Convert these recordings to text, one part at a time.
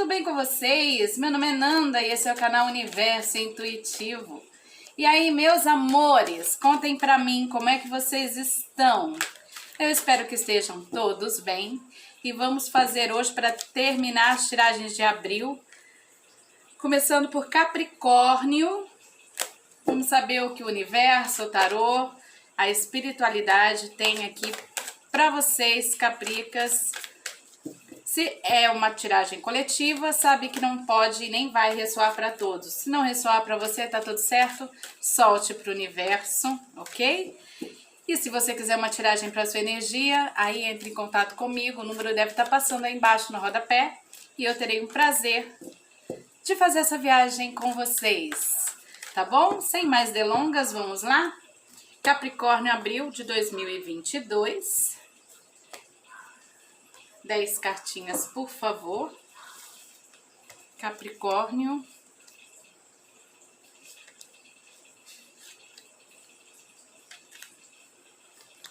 tudo bem com vocês? Meu nome é Nanda e esse é o canal Universo Intuitivo. E aí, meus amores, contem pra mim como é que vocês estão. Eu espero que estejam todos bem e vamos fazer hoje para terminar as tiragens de abril, começando por Capricórnio. Vamos saber o que o universo, o tarô, a espiritualidade tem aqui para vocês, capricas. Se é uma tiragem coletiva, sabe que não pode e nem vai ressoar para todos. Se não ressoar para você, tá tudo certo, solte para o universo, ok? E se você quiser uma tiragem para sua energia, aí entre em contato comigo, o número deve estar passando aí embaixo no rodapé e eu terei um prazer de fazer essa viagem com vocês, tá bom? Sem mais delongas, vamos lá? Capricórnio, abril de 2022. 10 cartinhas, por favor. Capricórnio.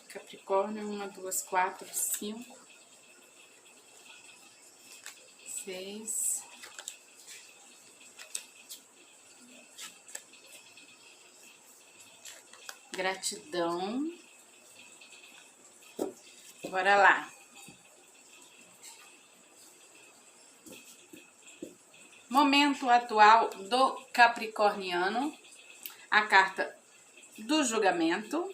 Capricórnio, 1, 2, 4, 5, 6. Gratidão. Bora lá. Momento atual do capricorniano, a carta do julgamento,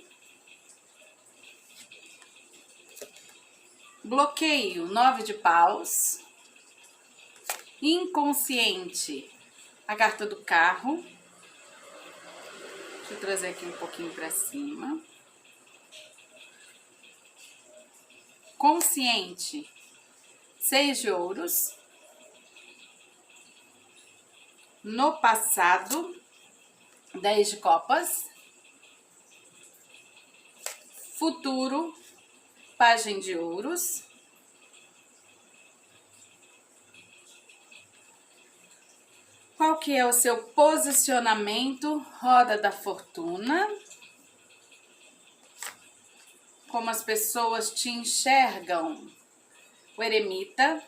bloqueio, 9 de paus, inconsciente, a carta do carro, deixa eu trazer aqui um pouquinho para cima, consciente, 6 de ouros, no passado, 10 de copas, futuro, pajem de ouros, qual que é o seu posicionamento, roda da fortuna, como as pessoas te enxergam, o eremita,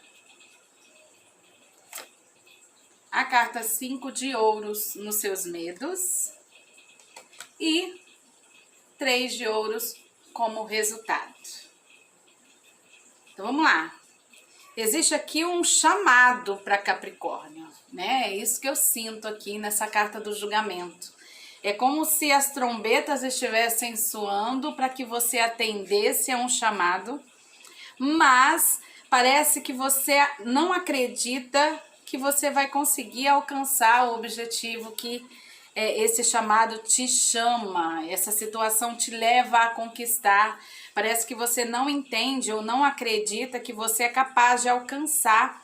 a carta 5 de ouros nos seus medos e 3 de ouros como resultado. Então, vamos lá. Existe aqui um chamado para Capricórnio, né? É isso que eu sinto aqui nessa carta do julgamento. É como se as trombetas estivessem soando para que você atendesse a um chamado, mas parece que você não acredita que você vai conseguir alcançar o objetivo que esse chamado te chama, essa situação te leva a conquistar. Parece que você não entende ou não acredita que você é capaz de alcançar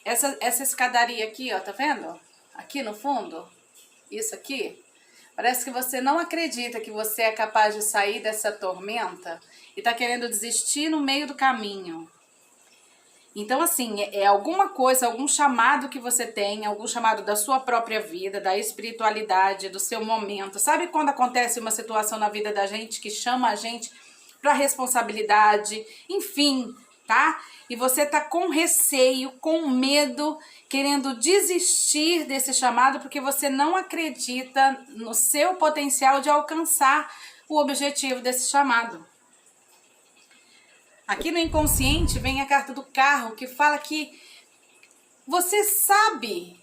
essa escadaria aqui, ó, tá vendo? Aqui no fundo, isso aqui. Parece que você não acredita que você é capaz de sair dessa tormenta e tá querendo desistir no meio do caminho. Então, assim, é alguma coisa, algum chamado que você tem, algum chamado da sua própria vida, da espiritualidade, do seu momento. Sabe quando acontece uma situação na vida da gente que chama a gente para responsabilidade, enfim, tá? E você tá com receio, com medo, querendo desistir desse chamado porque você não acredita no seu potencial de alcançar o objetivo desse chamado. Aqui no inconsciente vem a carta do carro, que fala que você sabe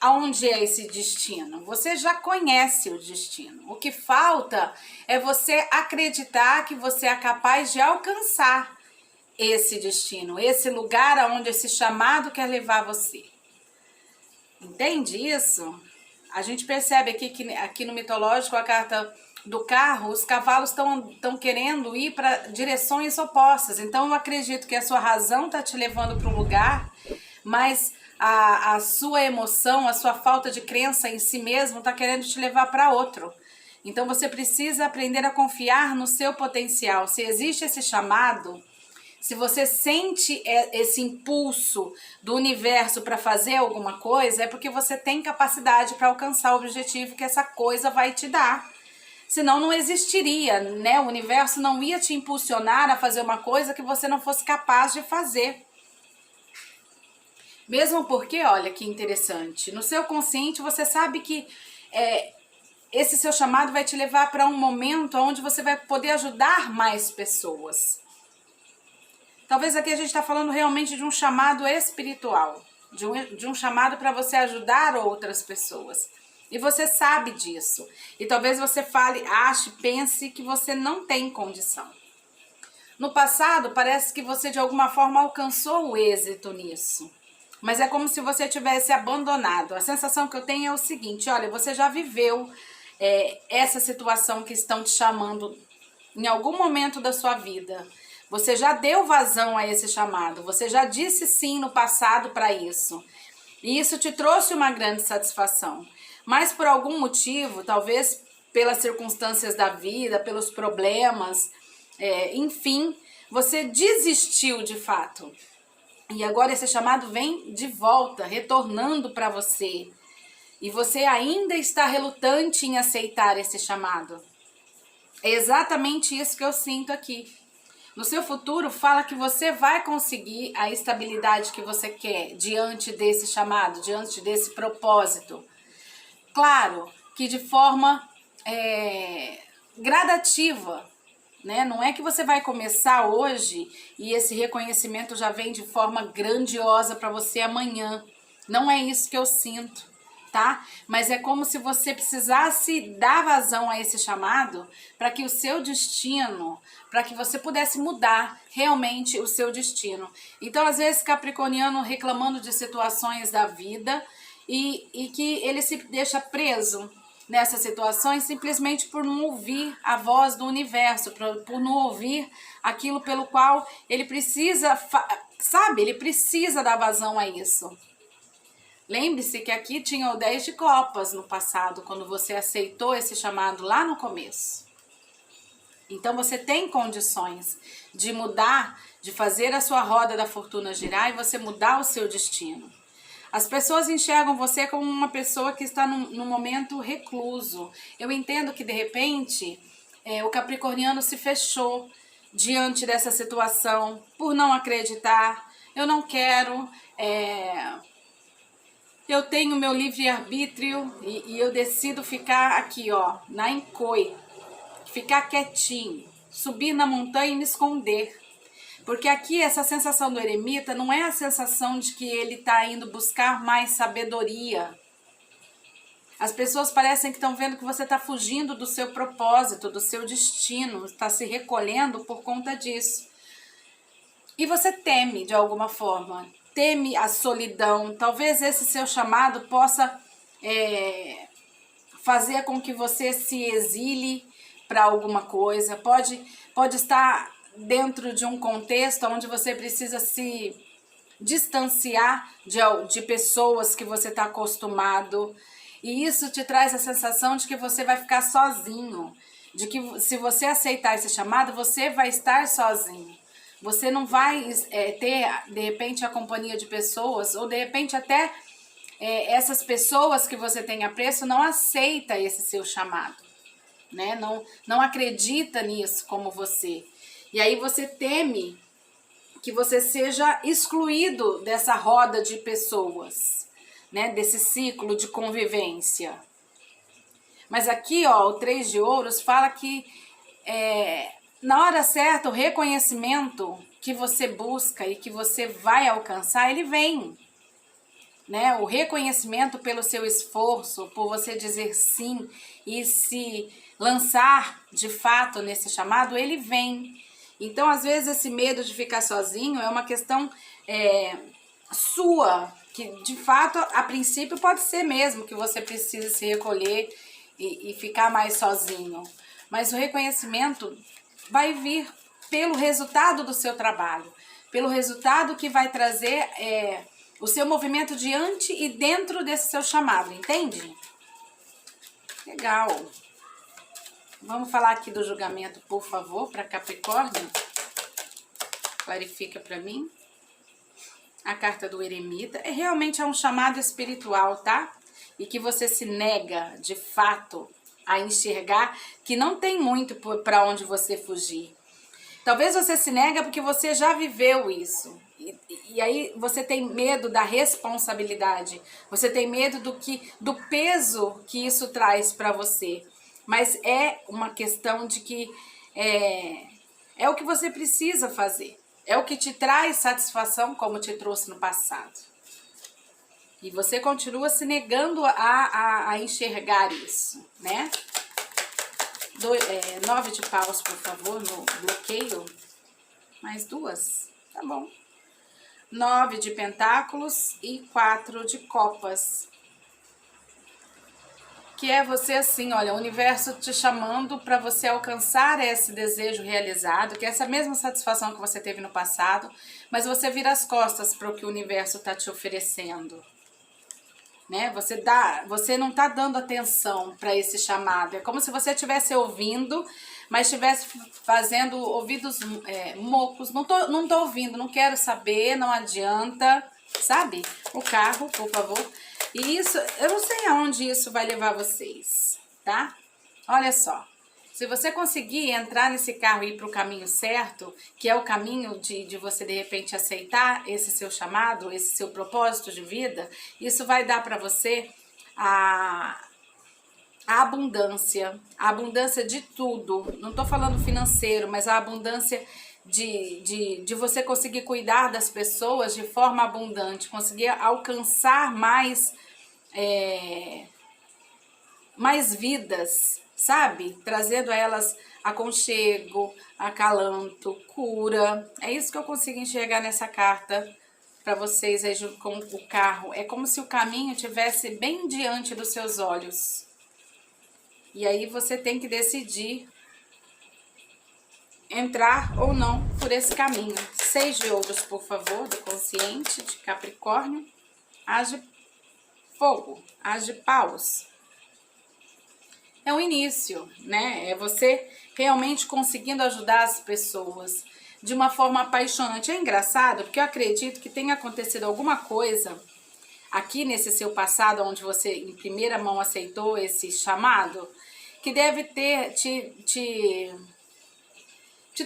aonde é esse destino. Você já conhece o destino. O que falta é você acreditar que você é capaz de alcançar esse destino, esse lugar aonde esse chamado quer levar você. Entende isso? A gente percebe aqui que aqui no mitológico, a carta do carro, os cavalos estão querendo ir para direções opostas. Então eu acredito que a sua razão está te levando para um lugar, mas a sua emoção, a sua falta de crença em si mesmo está querendo te levar para outro. Então você precisa aprender a confiar no seu potencial. Se existe esse chamado, se você sente esse impulso do universo para fazer alguma coisa, é porque você tem capacidade para alcançar o objetivo que essa coisa vai te dar. Senão não existiria, né? O universo não ia te impulsionar a fazer uma coisa que você não fosse capaz de fazer. Mesmo porque, olha que interessante, no seu consciente você sabe que esse seu chamado vai te levar para um momento onde você vai poder ajudar mais pessoas. Talvez aqui a gente está falando realmente de um chamado espiritual, de um chamado para você ajudar outras pessoas. E você sabe disso. E talvez você fale, ache, pense que você não tem condição. No passado, parece que você de alguma forma alcançou o êxito nisso. Mas é como se você tivesse abandonado. A sensação que eu tenho é o seguinte, olha, você já viveu essa situação que estão te chamando em algum momento da sua vida. Você já deu vazão a esse chamado. Você já disse sim no passado para isso. E isso te trouxe uma grande satisfação. Mas por algum motivo, talvez pelas circunstâncias da vida, pelos problemas, enfim, você desistiu de fato. E agora esse chamado vem de volta, retornando para você. E você ainda está relutante em aceitar esse chamado. É exatamente isso que eu sinto aqui. No seu futuro, fala que você vai conseguir a estabilidade que você quer diante desse chamado, diante desse propósito. Claro que de forma gradativa, né? Não é que você vai começar hoje e esse reconhecimento já vem de forma grandiosa para você amanhã. Não é isso que eu sinto, tá? Mas é como se você precisasse dar vazão a esse chamado para que o seu destino, para que você pudesse mudar realmente o seu destino. Então, às vezes, capricorniano reclamando de situações da vida e que ele se deixa preso nessas situações simplesmente por não ouvir a voz do universo, por não ouvir aquilo pelo qual ele precisa, sabe? Ele precisa dar vazão a isso. Lembre-se que aqui tinha o 10 de copas no passado, quando você aceitou esse chamado lá no começo. Então você tem condições de mudar, de fazer a sua roda da fortuna girar e você mudar o seu destino. As pessoas enxergam você como uma pessoa que está num momento recluso. Eu entendo que de repente o capricorniano se fechou diante dessa situação por não acreditar. Eu não quero... Eu tenho meu livre-arbítrio e eu decido ficar aqui, ó, na encoie, ficar quietinho, subir na montanha e me esconder. Porque aqui essa sensação do eremita não é a sensação de que ele está indo buscar mais sabedoria. As pessoas parecem que estão vendo que você está fugindo do seu propósito, do seu destino, está se recolhendo por conta disso. E você teme de alguma forma, teme a solidão. Talvez esse seu chamado possa fazer com que você se exile para alguma coisa. Pode estar dentro de um contexto onde você precisa se distanciar de pessoas que você está acostumado. E isso te traz a sensação de que você vai ficar sozinho. De que se você aceitar esse chamado, você vai estar sozinho. Você não vai ter, de repente, a companhia de pessoas, ou de repente até essas pessoas que você tem apreço não aceita esse seu chamado, né? Não acredita nisso como você. E aí você teme que você seja excluído dessa roda de pessoas, né? Desse ciclo de convivência. Mas aqui, ó, o 3 de ouros fala que na hora certa, o reconhecimento que você busca e que você vai alcançar, ele vem, né? O reconhecimento pelo seu esforço, por você dizer sim e se lançar de fato nesse chamado, ele vem. Então, às vezes, esse medo de ficar sozinho é uma questão sua, que de fato, a princípio, pode ser mesmo que você precise se recolher e ficar mais sozinho. Mas o reconhecimento vai vir pelo resultado do seu trabalho, pelo resultado que vai trazer o seu movimento diante e dentro desse seu chamado, entende? Legal. Vamos falar aqui do julgamento, por favor, para Capricórnio. Clarifica para mim. A carta do eremita. Realmente é um chamado espiritual, tá? E que você se nega, de fato, a enxergar que não tem muito para onde você fugir. Talvez você se nega porque você já viveu isso. E aí você tem medo da responsabilidade, você tem medo do peso que isso traz para você. Mas é uma questão de que é o que você precisa fazer. É o que te traz satisfação, como te trouxe no passado. E você continua se negando a enxergar isso, né? 9 de paus, por favor, no bloqueio. Mais 2, tá bom. 9 de pentáculos e 4 de copas. Que é você assim, olha, o universo te chamando para você alcançar esse desejo realizado, que é essa mesma satisfação que você teve no passado, mas você vira as costas para o que o universo está te oferecendo. Né? Você não está dando atenção para esse chamado. É como se você estivesse ouvindo, mas estivesse fazendo ouvidos mocos. Não tô ouvindo, não quero saber, não adianta, sabe? O carro, por favor. E isso, eu não sei aonde isso vai levar vocês, tá? Olha só. Se você conseguir entrar nesse carro e ir para o caminho certo, que é o caminho de você, de repente, aceitar esse seu chamado, esse seu propósito de vida, isso vai dar para você a abundância de tudo. Não estou falando financeiro, mas a abundância de você conseguir cuidar das pessoas de forma abundante, conseguir alcançar mais vidas, sabe? Trazendo a elas aconchego, acalanto, cura. É isso que eu consigo enxergar nessa carta para vocês aí junto com o carro. É como se o caminho estivesse bem diante dos seus olhos. E aí você tem que decidir entrar ou não por esse caminho. 6 de ouros, por favor, do consciente de Capricórnio. As de fogo, as de paus. É o início, né? É você realmente conseguindo ajudar as pessoas de uma forma apaixonante. É engraçado porque eu acredito que tenha acontecido alguma coisa aqui nesse seu passado, onde você em primeira mão aceitou esse chamado, que deve ter te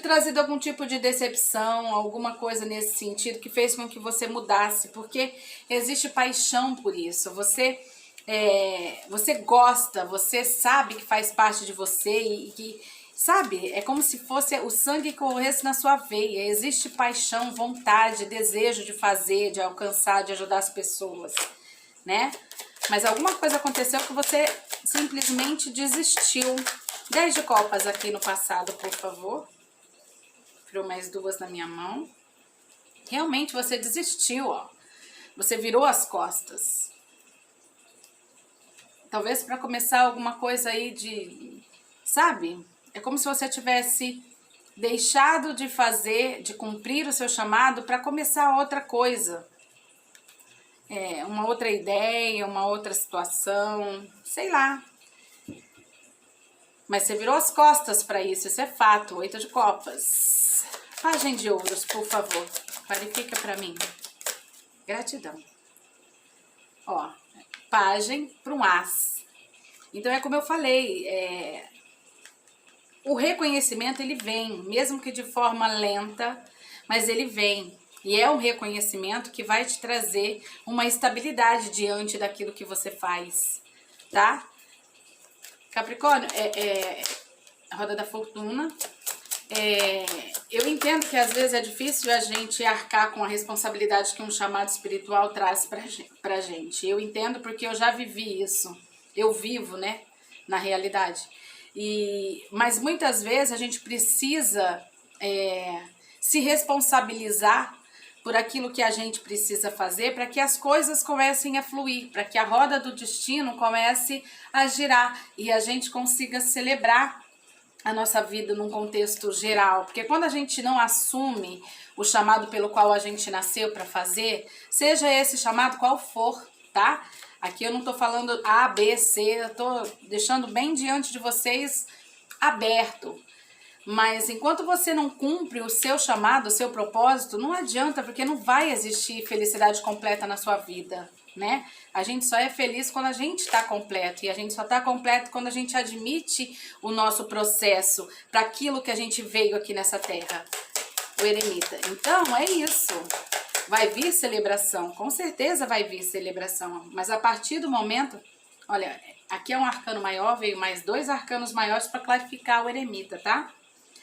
trazido algum tipo de decepção, alguma coisa nesse sentido que fez com que você mudasse, porque existe paixão por isso. Você gosta, você sabe que faz parte de você e que, sabe, é como se fosse o sangue que corresse na sua veia. Existe paixão, vontade, desejo de fazer, de alcançar, de ajudar as pessoas, né? Mas alguma coisa aconteceu que você simplesmente desistiu. 10 de copas aqui no passado, por favor. Virou mais 2 na minha mão. Realmente você desistiu, ó. Você virou as costas. Talvez para começar alguma coisa aí sabe? É como se você tivesse deixado de fazer, de cumprir o seu chamado para começar outra coisa. Uma outra ideia, uma outra situação, sei lá. Mas você virou as costas para isso é fato. 8 de copas. Pagem de ouros, por favor. Clarifica para mim. Gratidão. Ó, pagem para um as. Então é como eu falei, o reconhecimento ele vem, mesmo que de forma lenta, mas ele vem. E é um reconhecimento que vai te trazer uma estabilidade diante daquilo que você faz, tá? Capricórnio, a roda da fortuna. Eu entendo que às vezes é difícil a gente arcar com a responsabilidade que um chamado espiritual traz pra gente. Eu entendo porque eu já vivi isso. Eu vivo, né, na realidade. Mas muitas vezes a gente precisa se responsabilizar por aquilo que a gente precisa fazer para que as coisas comecem a fluir, para que a roda do destino comece a girar e a gente consiga celebrar a nossa vida num contexto geral. Porque quando a gente não assume o chamado pelo qual a gente nasceu para fazer, seja esse chamado qual for, tá? Aqui eu não tô falando A, B, C, eu tô deixando bem diante de vocês aberto. Mas enquanto você não cumpre o seu chamado, o seu propósito, não adianta, porque não vai existir felicidade completa na sua vida, né? A gente só é feliz quando a gente está completo, e a gente só está completo quando a gente admite o nosso processo para aquilo que a gente veio aqui nessa terra, o eremita. Então, é isso. vai vir celebração, com certeza vai vir celebração, mas a partir do momento, olha, aqui é um arcano maior, veio mais 2 arcanos maiores para clarificar o eremita, tá?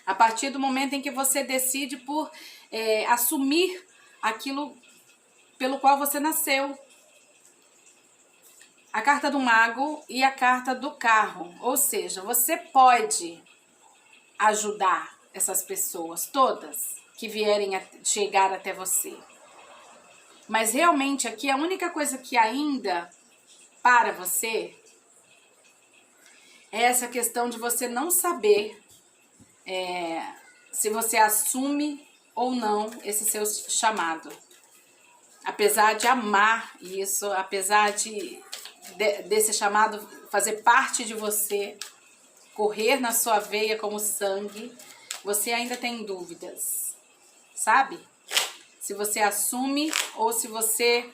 A partir do momento em que você decide por assumir aquilo pelo qual você nasceu. A carta do mago e a carta do carro, ou seja, você pode ajudar essas pessoas, todas que vierem a chegar até você. Mas realmente aqui a única coisa que ainda para você é essa questão de você não saber se você assume ou não esse seu chamado. Apesar de amar isso, apesar desse chamado fazer parte de você, correr na sua veia como sangue, você ainda tem dúvidas, sabe? Se você assume ou se você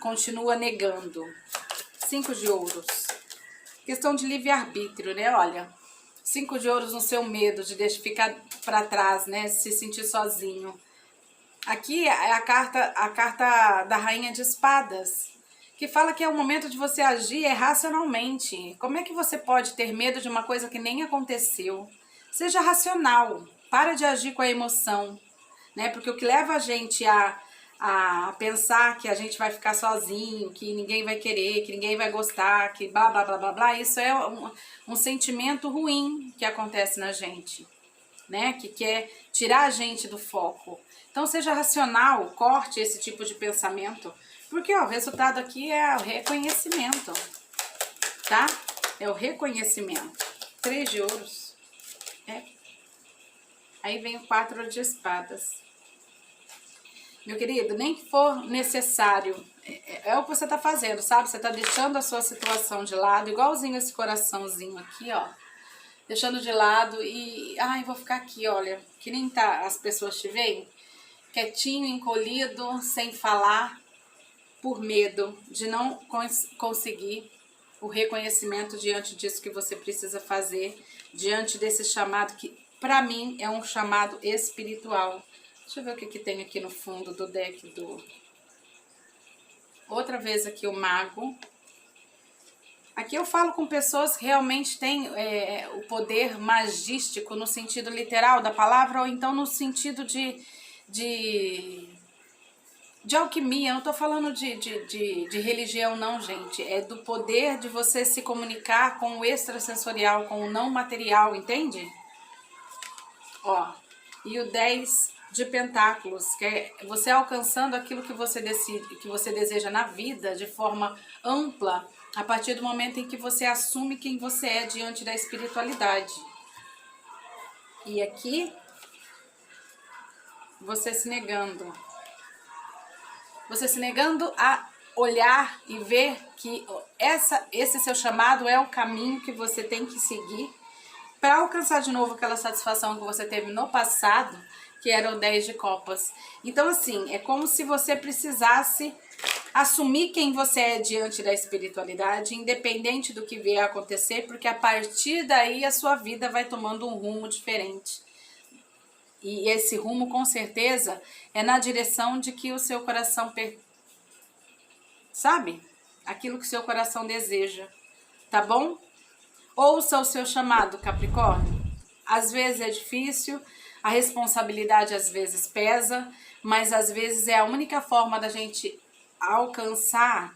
continua negando. 5 de ouros. Questão de livre-arbítrio, né? Olha, 5 de ouros no seu medo de deixar ficar para trás, né? Se sentir sozinho. Aqui é a carta da Rainha de Espadas, que fala que é o momento de você agir racionalmente. Como é que você pode ter medo de uma coisa que nem aconteceu? Seja racional, para de agir com a emoção, né? Porque o que leva a gente a pensar que a gente vai ficar sozinho, que ninguém vai querer, que ninguém vai gostar, que blá, blá, blá, blá, blá, isso é um sentimento ruim que acontece na gente, né? Que quer tirar a gente do foco. Então seja racional, corte esse tipo de pensamento, porque ó, o resultado aqui é o reconhecimento, tá? É o reconhecimento. 3 de ouros. Aí vem o 4 de espadas. Meu querido, nem que for necessário, é o que você tá fazendo, sabe? Você tá deixando a sua situação de lado, igualzinho esse coraçãozinho aqui, ó. Deixando de lado e, ai, vou ficar aqui, olha, que nem tá, as pessoas te veem, quietinho, encolhido, sem falar, por medo de não conseguir o reconhecimento diante disso que você precisa fazer, diante desse chamado que, pra mim, é um chamado espiritual. Deixa eu ver o que tem aqui no fundo do deck do... Outra vez aqui o mago. Aqui eu falo com pessoas que realmente têm o poder magístico no sentido literal da palavra, ou então no sentido de alquimia. Eu não tô falando de religião não, gente. É do poder de você se comunicar com o extrasensorial, com o não material, entende? Ó, e o 10 de pentáculos, que é você alcançando aquilo que você decide, que você deseja na vida de forma ampla, a partir do momento em que você assume quem você é diante da espiritualidade. E aqui, você se negando. Você se negando a olhar e ver que esse seu chamado é o caminho que você tem que seguir para alcançar de novo aquela satisfação que você teve no passado, que era o 10 de copas. Então, assim, é como se você precisasse assumir quem você é diante da espiritualidade, independente do que vier a acontecer, porque a partir daí a sua vida vai tomando um rumo diferente. E esse rumo, com certeza, é na direção de que o seu coração... Sabe? Aquilo que o seu coração deseja. Tá bom? Ouça o seu chamado, Capricórnio. Às vezes é difícil, a responsabilidade às vezes pesa, mas às vezes é a única forma da gente alcançar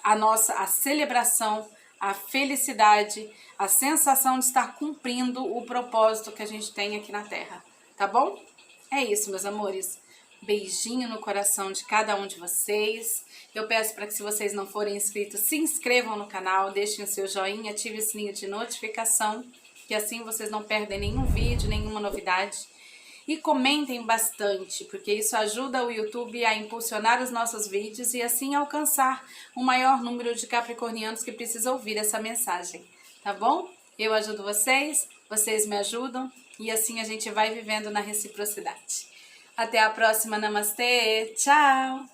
a celebração, a felicidade, a sensação de estar cumprindo o propósito que a gente tem aqui na Terra, tá bom? É isso, meus amores. Beijinho no coração de cada um de vocês. Eu peço para que, se vocês não forem inscritos, se inscrevam no canal, deixem o seu joinha, ativem o sininho de notificação, que assim vocês não perdem nenhum vídeo, nenhuma novidade. E comentem bastante, porque isso ajuda o YouTube a impulsionar os nossos vídeos e assim alcançar o maior número de capricornianos que precisam ouvir essa mensagem, tá bom? Eu ajudo vocês, vocês me ajudam e assim a gente vai vivendo na reciprocidade. Até a próxima, namastê, tchau!